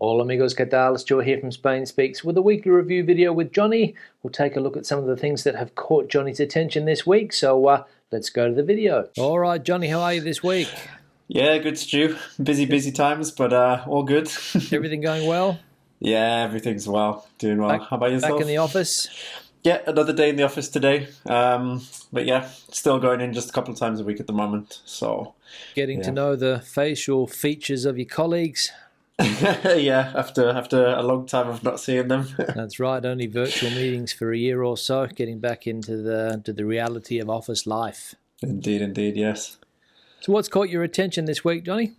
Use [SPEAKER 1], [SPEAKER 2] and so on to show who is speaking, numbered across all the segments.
[SPEAKER 1] Hola amigos, ¿qué tal? It's Joe here from Spain Speaks with a weekly review video with Johnny. We'll take a look at some of the things that have caught Johnny's attention this week. So let's go to the video. All right, Johnny, how are you this week?
[SPEAKER 2] Yeah, good, Stu. Busy times, but all good.
[SPEAKER 1] Everything going well?
[SPEAKER 2] Yeah, everything's well, doing well.
[SPEAKER 1] Back
[SPEAKER 2] How about
[SPEAKER 1] back in the
[SPEAKER 2] yourself?
[SPEAKER 1] office?
[SPEAKER 2] Yeah, another day in the office today. But yeah, still going in just a couple of times a week at the moment. So
[SPEAKER 1] Getting to
[SPEAKER 2] yeah,
[SPEAKER 1] know the facial features of your colleagues?
[SPEAKER 2] yeah. After a long time of not seeing them.
[SPEAKER 1] That's right, only virtual meetings for a year or so, getting back into the reality of office life.
[SPEAKER 2] Indeed, yes.
[SPEAKER 1] So what's caught your attention this week, Johnny?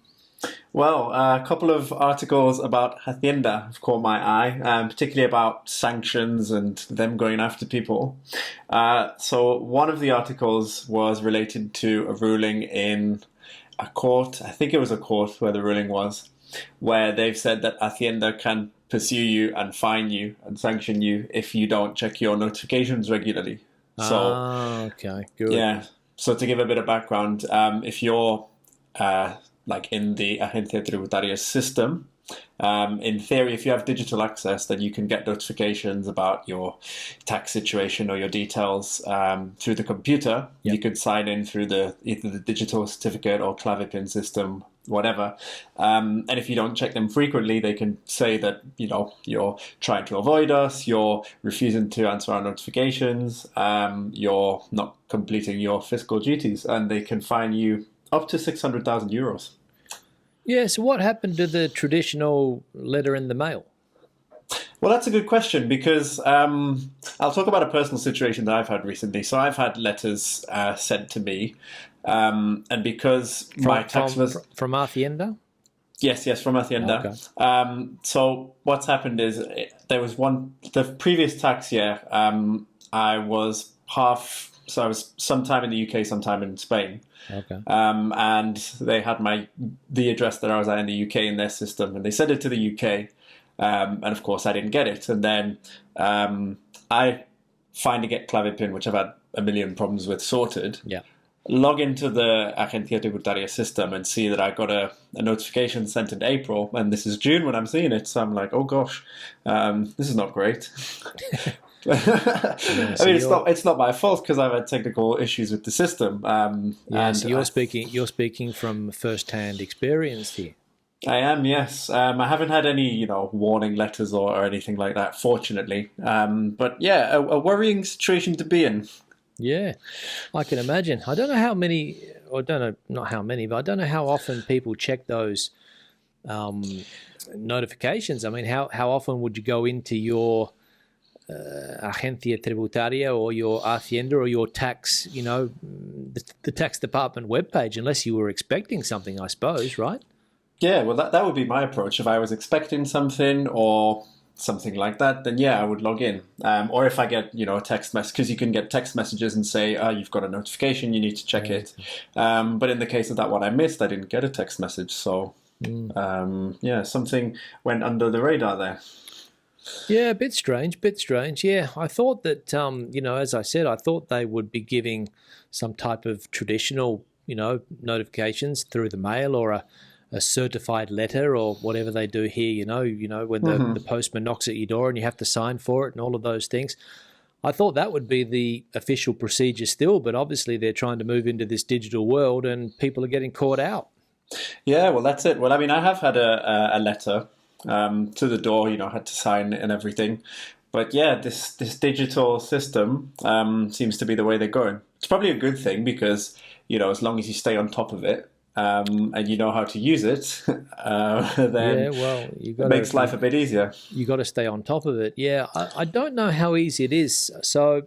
[SPEAKER 2] Well, a couple of articles about Hacienda have caught my eye, particularly about sanctions and them going after people. So one of the articles was related to a ruling in a court. I think it was a court where the ruling was, where they've said that Hacienda can pursue you and fine you and sanction you if you don't check your notifications regularly. So
[SPEAKER 1] Okay, good.
[SPEAKER 2] yeah. So to give a bit of background, if you're like in the Agencia Tributaria system, in theory, if you have digital access, then you can get notifications about your tax situation or your details through the computer.
[SPEAKER 1] Yep.
[SPEAKER 2] You could sign in through either the digital certificate or clavipin system, whatever. And if you don't check them frequently, they can say that you're trying to avoid us, you're refusing to answer our notifications, you're not completing your fiscal duties, and they can fine you up to 600,000 euros.
[SPEAKER 1] Yeah, so what happened to the traditional letter in the mail?
[SPEAKER 2] Well, that's a good question because I'll talk about a personal situation that I've had recently. So I've had letters sent to me, and because my tax was
[SPEAKER 1] From Hacienda?
[SPEAKER 2] yes, from Hacienda.
[SPEAKER 1] Okay.
[SPEAKER 2] So what's happened is there was the previous tax year. I was half, so I was sometime in the UK, sometime in Spain.
[SPEAKER 1] Okay.
[SPEAKER 2] And they had the address that I was at in the UK in their system, and they sent it to the UK. And of course, I didn't get it. And then I finally get clavipin, which I've had a million problems with, sorted.
[SPEAKER 1] Yeah.
[SPEAKER 2] Log into the Agencia Tributaria system and see that I got a notification sent in April, and this is June when I'm seeing it. So I'm like, oh gosh, this is not great.
[SPEAKER 1] Yeah,
[SPEAKER 2] I mean, it's not my fault because I've had technical issues with the system.
[SPEAKER 1] Yeah, so you're speaking from first-hand experience here.
[SPEAKER 2] I am, yes. I haven't had any, warning letters or anything like that, fortunately. But yeah, a worrying situation to be in.
[SPEAKER 1] Yeah, I can imagine. I don't know how many, or don't know, not how many, but I don't know how often people check those notifications. I mean, how often would you go into your Agencia Tributaria or your Hacienda or your tax, the tax department webpage, unless you were expecting something, I suppose, right?
[SPEAKER 2] Yeah, well, that would be my approach. If I was expecting something or something like that, then yeah, I would log in. Or if I get, a text message, because you can get text messages and say, you've got a notification, you need to check it. But in the case of that one I missed, I didn't get a text message. So, yeah, something went under the radar there.
[SPEAKER 1] Yeah, a bit strange, bit strange. Yeah, I thought that, as I said, I thought they would be giving some type of traditional, notifications through the mail or a certified letter or whatever they do here, when the postman knocks at your door and you have to sign for it and all of those things. I thought that would be the official procedure still, but obviously they're trying to move into this digital world and people are getting caught out.
[SPEAKER 2] Yeah, well, that's it. Well, I mean, I have had a letter to the door, I had to sign it and everything. But yeah, this digital system seems to be the way they're going. It's probably a good thing because, as long as you stay on top of it, and you know how to use it, then it makes life a bit easier.
[SPEAKER 1] You got to stay on top of it. Yeah, I don't know how easy it is. So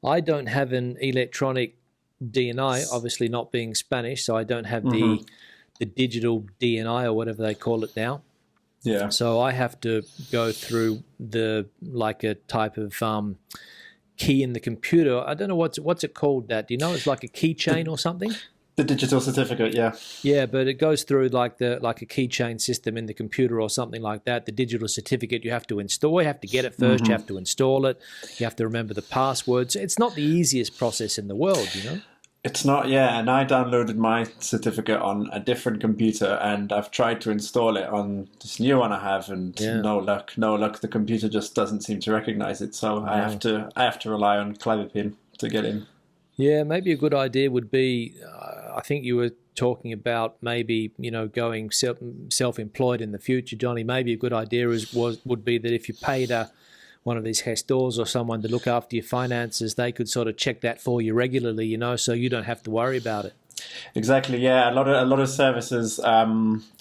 [SPEAKER 1] I don't have an electronic DNI, obviously not being Spanish, so I don't have the digital DNI or whatever they call it now.
[SPEAKER 2] Yeah.
[SPEAKER 1] So I have to go through like a type of key in the computer. I don't know what's it called. That do you know? It's like a keychain or something.
[SPEAKER 2] The digital certificate, yeah.
[SPEAKER 1] Yeah, but it goes through like a keychain system in the computer or something like that. The digital certificate you have to install. You have to get it first. You have to install it. You have to remember the passwords. It's not the easiest process in the world,
[SPEAKER 2] It's not, yeah, and I downloaded my certificate on a different computer and I've tried to install it on this new one I have and
[SPEAKER 1] Yeah.
[SPEAKER 2] no luck, no luck. The computer just doesn't seem to recognize it, so I have to rely on Clever Pin to get in.
[SPEAKER 1] Yeah, maybe a good idea would be, I think you were talking about maybe, going self-employed in the future, Johnny. Maybe a good idea would be that if you paid one of these gestores or someone to look after your finances, they could sort of check that for you regularly, so you don't have to worry about it.
[SPEAKER 2] Exactly, yeah. A lot of services,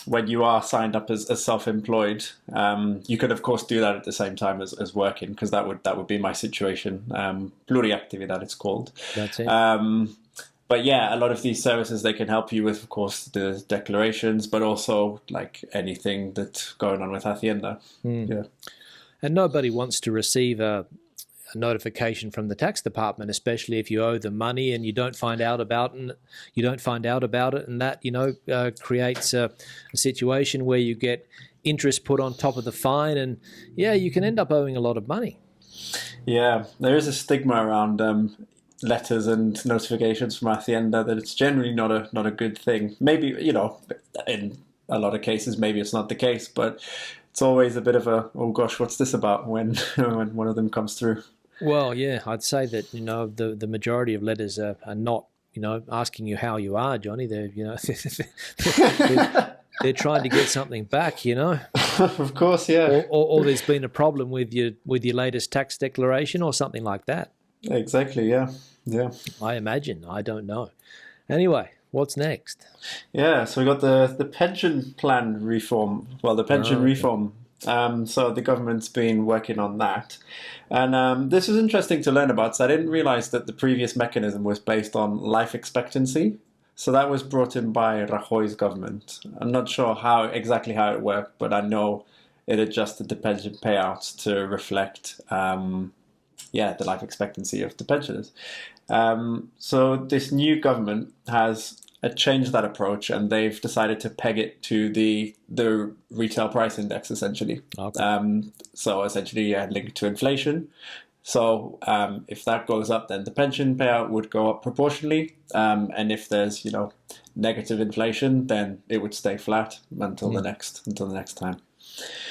[SPEAKER 2] when you are signed up as self-employed, you could of course do that at the same time as working, because that would be my situation. Pluriactividad, it's called.
[SPEAKER 1] That's it.
[SPEAKER 2] But yeah, a lot of these services, they can help you with, of course, the declarations, but also like anything that's going on with Hacienda. Yeah.
[SPEAKER 1] And nobody wants to receive a notification from the tax department, especially if you owe them money and you don't find out about it. And that creates a situation where you get interest put on top of the fine, and you can end up owing a lot of money.
[SPEAKER 2] Yeah, there is a stigma around letters and notifications from Hacienda that it's generally not a good thing. Maybe, in a lot of cases, maybe it's not the case, but it's always a bit of a, oh gosh, what's this about when when one of them comes through.
[SPEAKER 1] Well, yeah, I'd say that the majority of letters are not asking you how you are, Johnny. They're they're trying to get something back,
[SPEAKER 2] Of course, yeah.
[SPEAKER 1] Or there's been a problem with your latest tax declaration or something like that.
[SPEAKER 2] Exactly, yeah.
[SPEAKER 1] I imagine. I don't know. Anyway, what's next?
[SPEAKER 2] Yeah, so we got the pension plan reform. Well, the pension reform. So the government's been working on that. And this was interesting to learn about. So I didn't realize that the previous mechanism was based on life expectancy. So that was brought in by Rajoy's government. I'm not sure exactly how it worked, but I know it adjusted the pension payouts to reflect the life expectancy of the pensioners. So this new government has changed that approach, and they've decided to peg it to the retail price index, essentially.
[SPEAKER 1] Okay.
[SPEAKER 2] So essentially, linked to inflation. So if that goes up, then the pension payout would go up proportionally. And if there's negative inflation, then it would stay flat until the next time.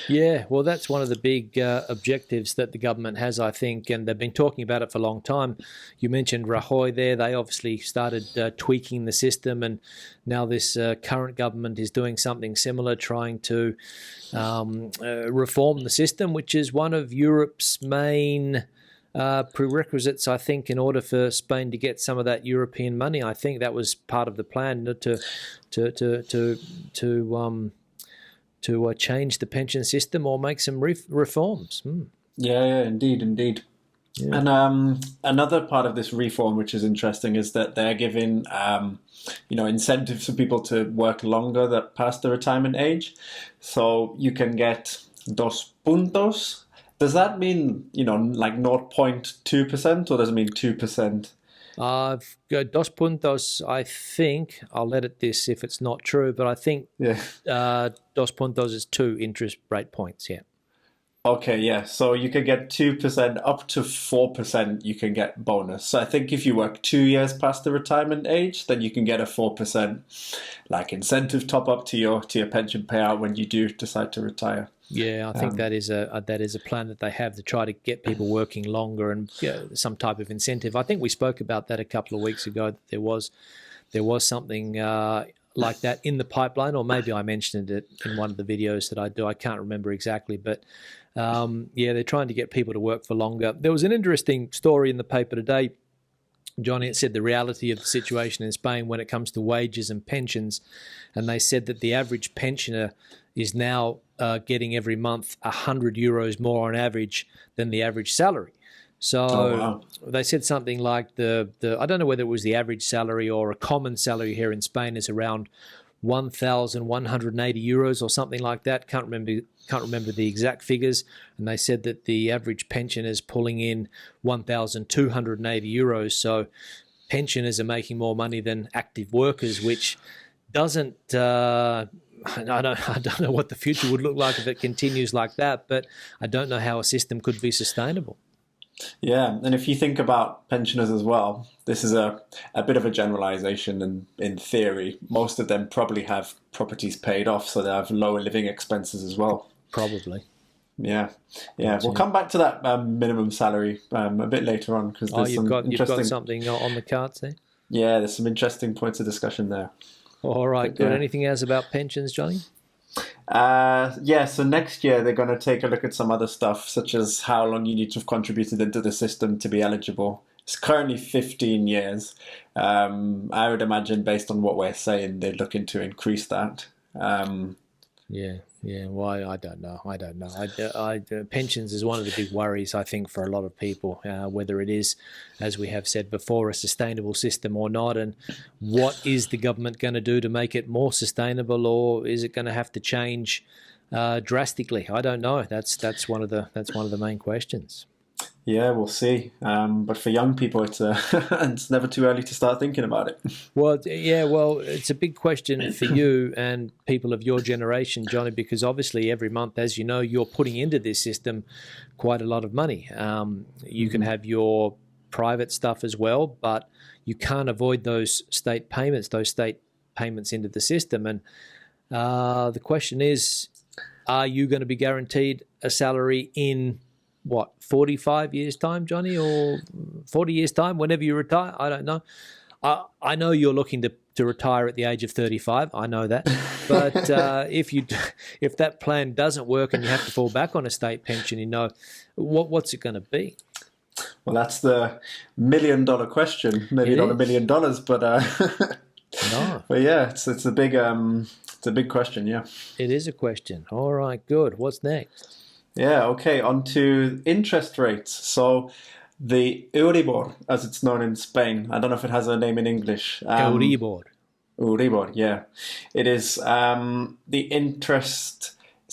[SPEAKER 1] Yeah, well, that's one of the big objectives that the government has, I think, and they've been talking about it for a long time. You mentioned Rajoy there. They obviously started tweaking the system, and now this current government is doing something similar, trying to reform the system, which is one of Europe's main prerequisites, I think, in order for Spain to get some of that European money. I think that was part of the plan to change the pension system or make some reforms.
[SPEAKER 2] Yeah, indeed. Yeah. And another part of this reform, which is interesting, is that they're giving incentives for people to work longer that past the retirement age. So you can get dos puntos. Does that mean like 0.2%, or does it mean 2%?
[SPEAKER 1] Dos puntos, I think, I'll edit this if it's not true, but I think dos puntos is 2 interest rate points, yeah.
[SPEAKER 2] Okay, yeah. So you can get 2%, up to 4% you can get bonus. So I think if you work 2 years past the retirement age, then you can get a 4% like incentive top up to your pension payout when you do decide to retire.
[SPEAKER 1] Yeah, I think that is a plan that they have to try to get people working longer and some type of incentive. I think we spoke about that a couple of weeks ago, that there was something like that in the pipeline, or maybe I mentioned it in one of the videos that I do. I can't remember exactly, but they're trying to get people to work for longer. There was an interesting story in the paper today, Johnny. It said the reality of the situation in Spain when it comes to wages and pensions, and they said that the average pensioner is now getting every month €100 more on average than the average salary. So They said something like the I don't know whether it was the average salary or a common salary here in Spain is around €1,180 or something like that. Can't remember the exact figures. And they said that the average pension is pulling in €1,280. So pensioners are making more money than active workers, which doesn't. I don't know what the future would look like if it continues like that, but I don't know how a system could be sustainable.
[SPEAKER 2] Yeah, and if you think about pensioners as well, this is a bit of a generalization, and in theory, most of them probably have properties paid off, so they have lower living expenses as well.
[SPEAKER 1] Probably.
[SPEAKER 2] Yeah, yeah.
[SPEAKER 1] But,
[SPEAKER 2] We'll come back to that minimum salary a bit later on because
[SPEAKER 1] oh,
[SPEAKER 2] there's some
[SPEAKER 1] you've got
[SPEAKER 2] interesting.
[SPEAKER 1] something on the cards there.
[SPEAKER 2] Yeah, there's some interesting points of discussion there.
[SPEAKER 1] All right,
[SPEAKER 2] But
[SPEAKER 1] good.
[SPEAKER 2] yeah.
[SPEAKER 1] Anything else about pensions, Johnny?
[SPEAKER 2] Yeah, so next year they're going to take a look at some other stuff, such as how long you need to have contributed into the system to be eligible. It's currently 15 years. I would imagine, based on what we're saying, they're looking to increase that.
[SPEAKER 1] Yeah, yeah. Why? I don't know. I don't know. Pensions is one of the big worries, I think, for a lot of people, whether it is, as we have said before, a sustainable system or not, and what is the government going to do to make it more sustainable, or is it going to have to change drastically? I don't know. That's one of the main questions.
[SPEAKER 2] Yeah, we'll see. But for young people, it's never too early to start thinking about it.
[SPEAKER 1] Well, yeah, well, it's a big question for you and people of your generation, Johnny, because obviously every month, as you know, you're putting into this system quite a lot of money. You can have your private stuff as well, but you can't avoid those state payments into the system. And the question is, are you going to be guaranteed a salary in 45 years time, Johnny, or 40 years time, whenever you retire? I don't know. I know you're looking to retire at the age of 35. I know that. But if that plan doesn't work and you have to fall back on a state pension, what's it going to be?
[SPEAKER 2] Well, that's the $1 million question. Maybe not $1 million, but
[SPEAKER 1] no.
[SPEAKER 2] But yeah, it's a big question. Yeah,
[SPEAKER 1] it is a question. All right, good. What's next?
[SPEAKER 2] Yeah, okay, on to interest rates. So the Euribor, as it's known in Spain, I don't know if it has a name in English.
[SPEAKER 1] Euribor.
[SPEAKER 2] Euribor, yeah. It is it's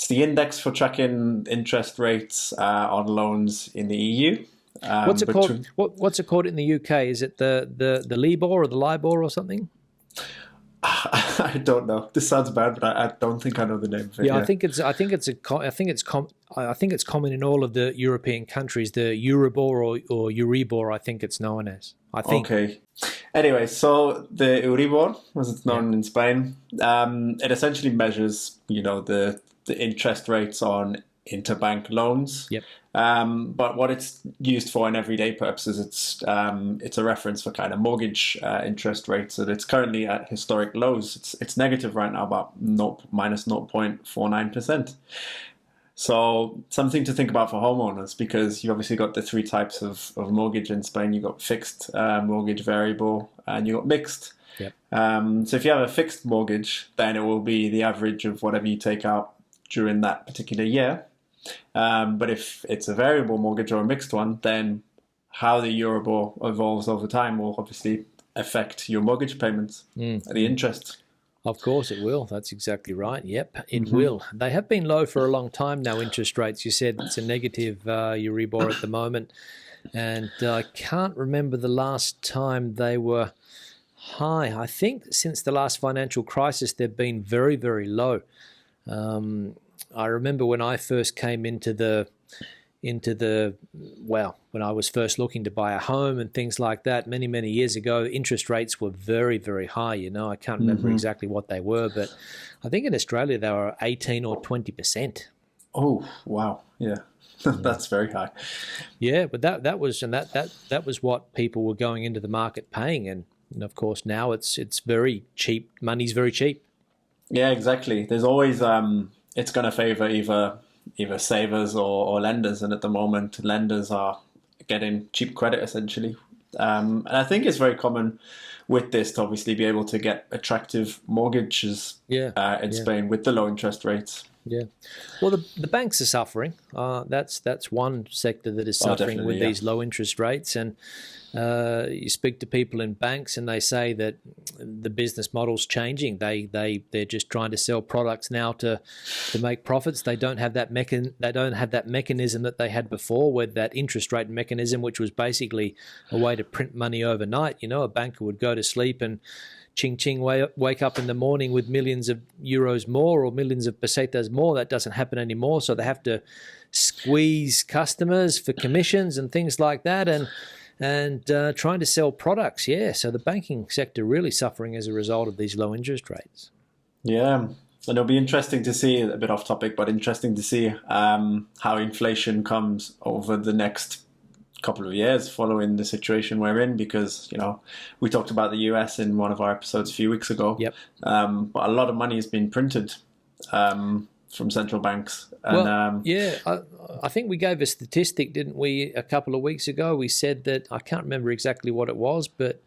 [SPEAKER 2] the index for tracking interest rates on loans in the EU.
[SPEAKER 1] What's it called? What's it called in the UK? Is it the Libor or the Libor or something?
[SPEAKER 2] I don't know. This sounds bad, but I don't think I know the name of it.
[SPEAKER 1] Yeah, I think it's common in all of the European countries. The Euribor or Euribor, I think it's known as. I think.
[SPEAKER 2] Okay. Anyway, so the Euribor, as it's known in Spain, it essentially measures, the interest rates on interbank loans.
[SPEAKER 1] Yep.
[SPEAKER 2] But what it's used for in everyday purposes, it's a reference for kind of mortgage interest rates, and it's currently at historic lows. It's negative right now, about minus 0.49%. So something to think about for homeowners, because you obviously got the three types of mortgage in Spain. You got fixed mortgage, variable, and you got mixed.
[SPEAKER 1] Yep.
[SPEAKER 2] So if you have a fixed mortgage, then it will be the average of whatever you take out during that particular year. But if it's a variable mortgage or a mixed one, then how the Euribor evolves over time will obviously affect your mortgage payments, the interest.
[SPEAKER 1] Of course it will. That's exactly right. Yep, it will. They have been low for a long time now, interest rates. You said it's a negative Euribor at the moment. And I can't remember the last time they were high. I think since the last financial crisis, they've been very, very low. I remember when I first came when I was first looking to buy a home and things like that many, many years ago, interest rates were very, very high. I can't remember exactly what they were, but I think in Australia they were 18 or 20%.
[SPEAKER 2] Oh, wow. Yeah. That's very high.
[SPEAKER 1] Yeah, but that was what people were going into the market paying, and of course now it's very cheap. Money's very cheap.
[SPEAKER 2] Yeah, exactly. There's always it's going to favor either savers or lenders, and at the moment lenders are getting cheap credit essentially. And I think it's very common with this to obviously be able to get attractive mortgages in Spain with the low interest rates.
[SPEAKER 1] Yeah, well, the banks are suffering. That's one sector that is suffering with these low interest rates. And you speak to people in banks, and they say that the business model's changing. They're just trying to sell products now to make profits. They don't have that mechanism that they had before, with that interest rate mechanism, which was basically a way to print money overnight. A banker would go to sleep and ching ching wake up in the morning with millions of euros more or millions of pesetas more. That doesn't happen anymore. So they have to squeeze customers for commissions and things like that, and trying to sell products. Yeah, so the banking sector really suffering as a result of these low interest rates.
[SPEAKER 2] Yeah, and it'll be interesting to see, a bit off topic, but interesting to see how inflation comes over the next couple of years following the situation we're in, because we talked about the US in one of our episodes a few weeks ago.
[SPEAKER 1] Yep.
[SPEAKER 2] But a lot of money has been printed from central banks. And,
[SPEAKER 1] I think we gave a statistic, didn't we, a couple of weeks ago? We said that, I can't remember exactly what it was, but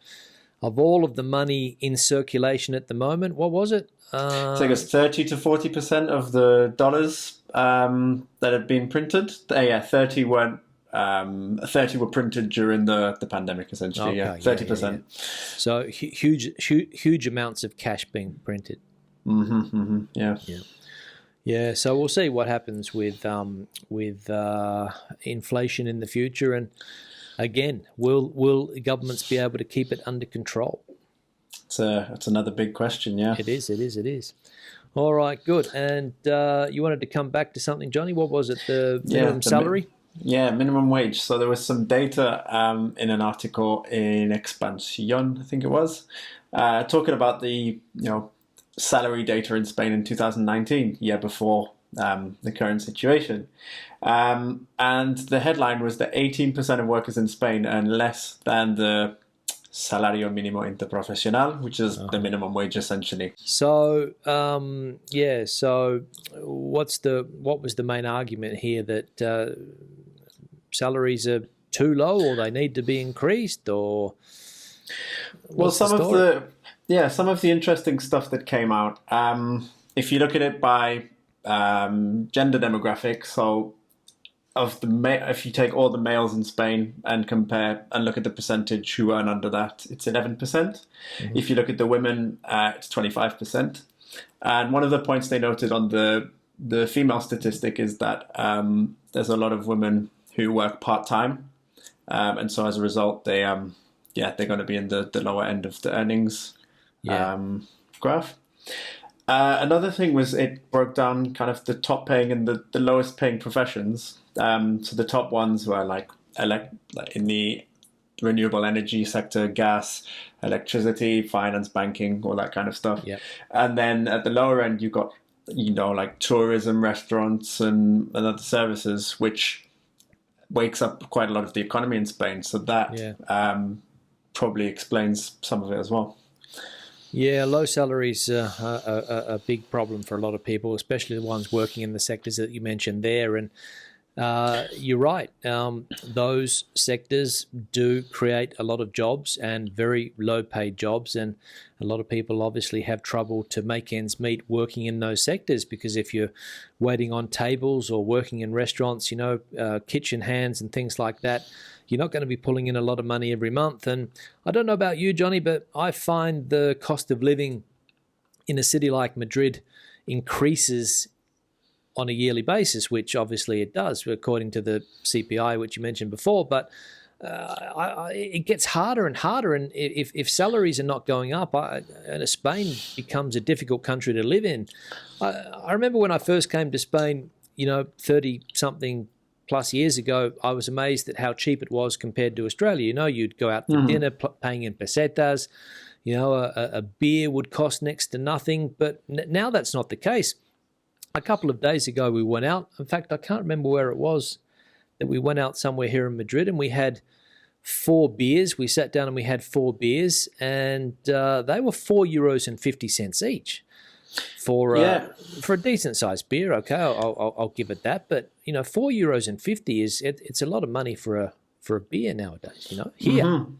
[SPEAKER 1] of all of the money in circulation at the moment, what was it?
[SPEAKER 2] I think it's 30 to 40% of the dollars that have been printed. 30 weren't. 30 were printed during the pandemic, essentially. Okay, 30%.
[SPEAKER 1] Yeah. So huge amounts of cash being printed. Yeah. So we'll see what happens with inflation in the future, and again, will governments be able to keep it under control?
[SPEAKER 2] It's another big question. Yeah,
[SPEAKER 1] it is. All right, good. And you wanted to come back to something, Johnny? What was it? The minimum salary?
[SPEAKER 2] Minimum wage. So there was some data in an article in Expansión, I think it was, talking about the salary data in Spain in 2019, year before the current situation. And the headline was that 18% of workers in Spain earn less than the Salario Mínimo Interprofesional, which is the minimum wage, essentially.
[SPEAKER 1] So, So, what was the main argument here, that salaries are too low, or they need to be increased, or?
[SPEAKER 2] Some of the interesting stuff that came out. If you look at it by gender demographics, so if you take all the males in Spain and compare and look at the percentage who earn under that, it's 11%. Mm-hmm. If you look at the women, it's 25%. And one of the points they noted on the female statistic is that there's a lot of women who work part-time. And so as a result, they're going to be in the lower end of the earnings graph. Another thing was, it broke down kind of the top paying and the lowest paying professions. So the top ones were like in the renewable energy sector, gas, electricity, finance, banking, all that kind of stuff.
[SPEAKER 1] Yeah.
[SPEAKER 2] And then at the lower end, you got like tourism, restaurants, and other services, which wakes up quite a lot of the economy in Spain. So that probably explains some of it as well.
[SPEAKER 1] Yeah, low salaries are a big problem for a lot of people, especially the ones working in the sectors that you mentioned there. And you're right. Those sectors do create a lot of jobs, and very low-paid jobs, and a lot of people obviously have trouble to make ends meet working in those sectors, because if you're waiting on tables or working in restaurants, kitchen hands and things like that, you're not going to be pulling in a lot of money every month. And I don't know about you, Johnny, but I find the cost of living in a city like Madrid increases on a yearly basis, which obviously it does, according to the CPI, which you mentioned before. But it gets harder and harder, and if salaries are not going up, and Spain becomes a difficult country to live in. I remember when I first came to Spain, 30-something plus years ago, I was amazed at how cheap it was compared to Australia. You'd go out for dinner, paying in pesetas. A beer would cost next to nothing. But now that's not the case. A couple of days ago, we went out. In fact, I can't remember where it was that we went out somewhere here in Madrid, and we had 4 beers. We sat down and we had 4 beers, and they were €4.50 each for a decent sized beer. Okay, I'll give it that. But €4.50 it's a lot of money for a beer nowadays. Here.
[SPEAKER 2] Mm-hmm.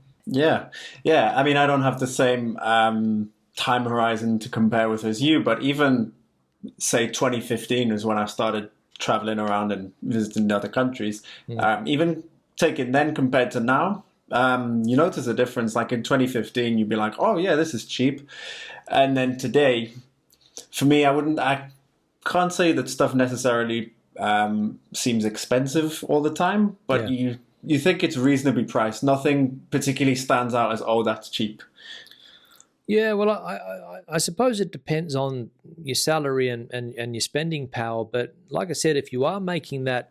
[SPEAKER 2] Yeah. I mean, I don't have the same time horizon to compare with as you, but even say 2015 was when I started traveling around and visiting other countries. Even taking then compared to now, you notice a difference. Like in 2015, you'd be like, oh yeah, this is cheap. And then today, for me, I can't say that stuff necessarily seems expensive all the time, but you think it's reasonably priced. Nothing particularly stands out as, oh, that's cheap.
[SPEAKER 1] Yeah, well, I suppose it depends on your salary and your spending power. But like I said, if you are making that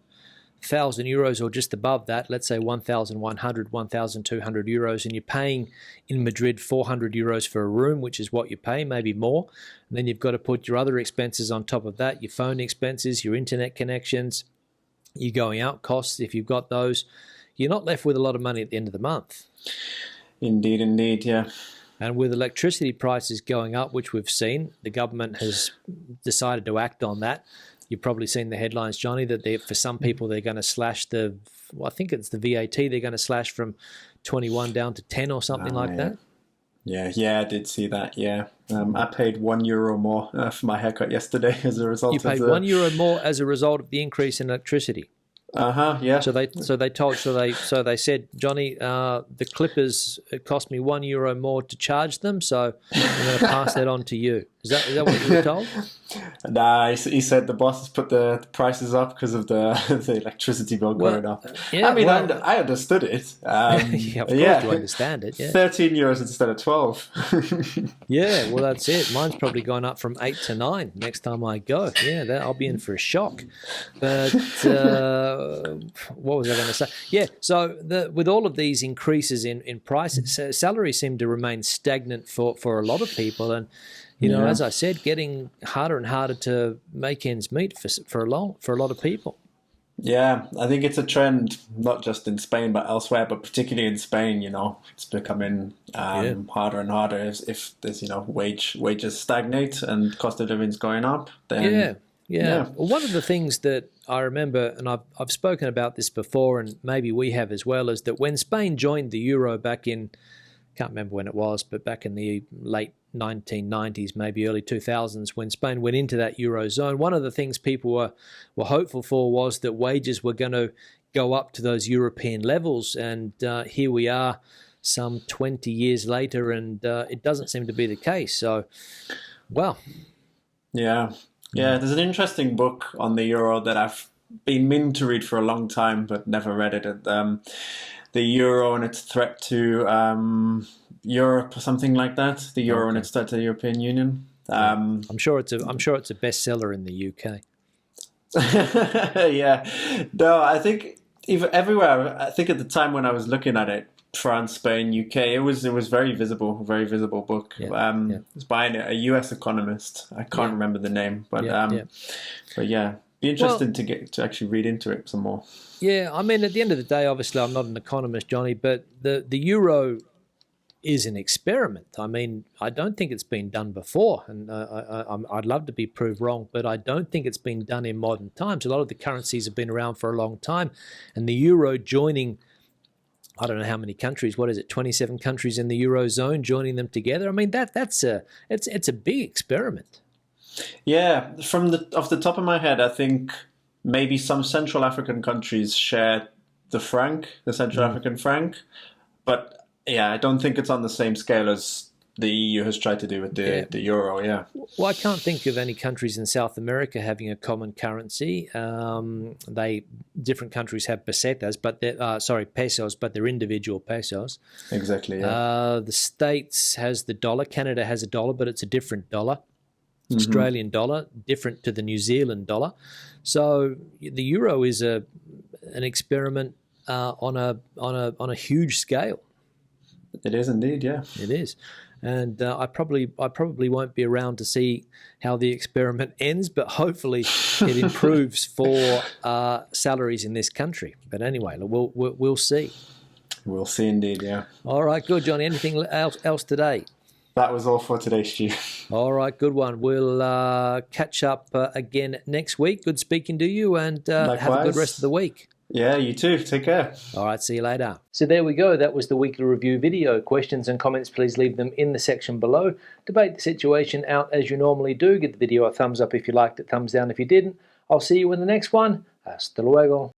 [SPEAKER 1] €1,000 or just above that, let's say 1,100, 1,200 euros, and you're paying in Madrid €400 for a room, which is what you pay, maybe more. And then you've got to put your other expenses on top of that, your phone expenses, your internet connections, your going out costs, if you've got those. You're not left with a lot of money at the end of the month.
[SPEAKER 2] Indeed, yeah.
[SPEAKER 1] And with electricity prices going up, which we've seen, the government has decided to act on that. You've probably seen the headlines, Johnny, that for some people they're going to slash I think it's the VAT, they're going to slash from 21 down to 10 or something like that.
[SPEAKER 2] Yeah, I did see that, yeah. I paid €1 more for my haircut yesterday as a result of
[SPEAKER 1] You paid €1 more as a result of the increase in electricity.
[SPEAKER 2] Yeah.
[SPEAKER 1] So they said, Johnny, the clippers, it cost me €1 more to charge them, so I'm going to pass that on to you. Is that what you were told?
[SPEAKER 2] Nah, he said the bosses put the prices up because of the electricity bill going up.
[SPEAKER 1] Yeah,
[SPEAKER 2] I mean, I understood it.
[SPEAKER 1] Yeah, of course you understand it. Yeah.
[SPEAKER 2] €13 instead of 12.
[SPEAKER 1] Yeah, well, that's it. Mine's probably gone up from 8 to 9 next time I go. Yeah, I'll be in for a shock. But what was I going to say? Yeah, so with all of these increases in prices, salaries seem to remain stagnant for a lot of people. And you know, as I said, getting harder and harder to make ends meet for a lot of people. Yeah,
[SPEAKER 2] I think it's a trend, not just in Spain but elsewhere, but particularly in Spain. You know, it's becoming harder and harder if there's wages stagnate and cost of living's going up. Then
[SPEAKER 1] yeah. Well, one of the things that I remember, and I've spoken about this before, and maybe we have as well, is that when Spain joined the euro back in, can't remember when it was, but back in the late 1990s, maybe early 2000s, when Spain went into that Eurozone, one of the things people were hopeful for was that wages were going to go up to those European levels. And here we are some 20 years later, and it doesn't seem to be the case. So, well.
[SPEAKER 2] Yeah, there's an interesting book on the euro that I've been meaning to read for a long time, but never read it. The euro and its threat to Europe, or something like that. The euro and its threat to the European Union.
[SPEAKER 1] I'm sure it's a bestseller in the UK.
[SPEAKER 2] Yeah, no, I think everywhere. I think at the time when I was looking at it, France, Spain, UK, it was very visible book. It was by a US economist. I can't remember the name, but be interested to actually read into it some more.
[SPEAKER 1] Yeah, I mean, at the end of the day, obviously, I'm not an economist, Johnny, but the euro is an experiment. I mean, I don't think it's been done before, and I'd love to be proved wrong, but I don't think it's been done in modern times. A lot of the currencies have been around for a long time, and the euro joining, I don't know how many countries, 27 countries in the Eurozone, joining them together. I mean, it's a big experiment.
[SPEAKER 2] Yeah, off the top of my head, I think maybe some Central African countries share the Central African franc, but yeah, I don't think it's on the same scale as the EU has tried to do with the euro. Yeah.
[SPEAKER 1] Well, I can't think of any countries in South America having a common currency. Different countries have pesetas, pesos, but they're individual pesos.
[SPEAKER 2] Exactly. Yeah.
[SPEAKER 1] The States has the dollar. Canada has a dollar, but it's a different dollar. Australian dollar, different to the New Zealand dollar. So the euro is an experiment on a huge scale.
[SPEAKER 2] It is indeed, yeah.
[SPEAKER 1] It is, and I probably won't be around to see how the experiment ends, but hopefully it improves for salaries in this country. But anyway, we'll see.
[SPEAKER 2] We'll see indeed, yeah.
[SPEAKER 1] All right, good, Johnny. Anything else today?
[SPEAKER 2] That was all for today, Stu.
[SPEAKER 1] All right, good one. We'll catch up again next week. Good speaking to you, and have a good rest of the week.
[SPEAKER 2] Yeah, you too. Take care.
[SPEAKER 1] All right, see you later. So there we go. That was the weekly review video. Questions and comments, please leave them in the section below. Debate the situation out as you normally do. Give the video a thumbs up if you liked it, thumbs down if you didn't. I'll see you in the next one. Hasta luego.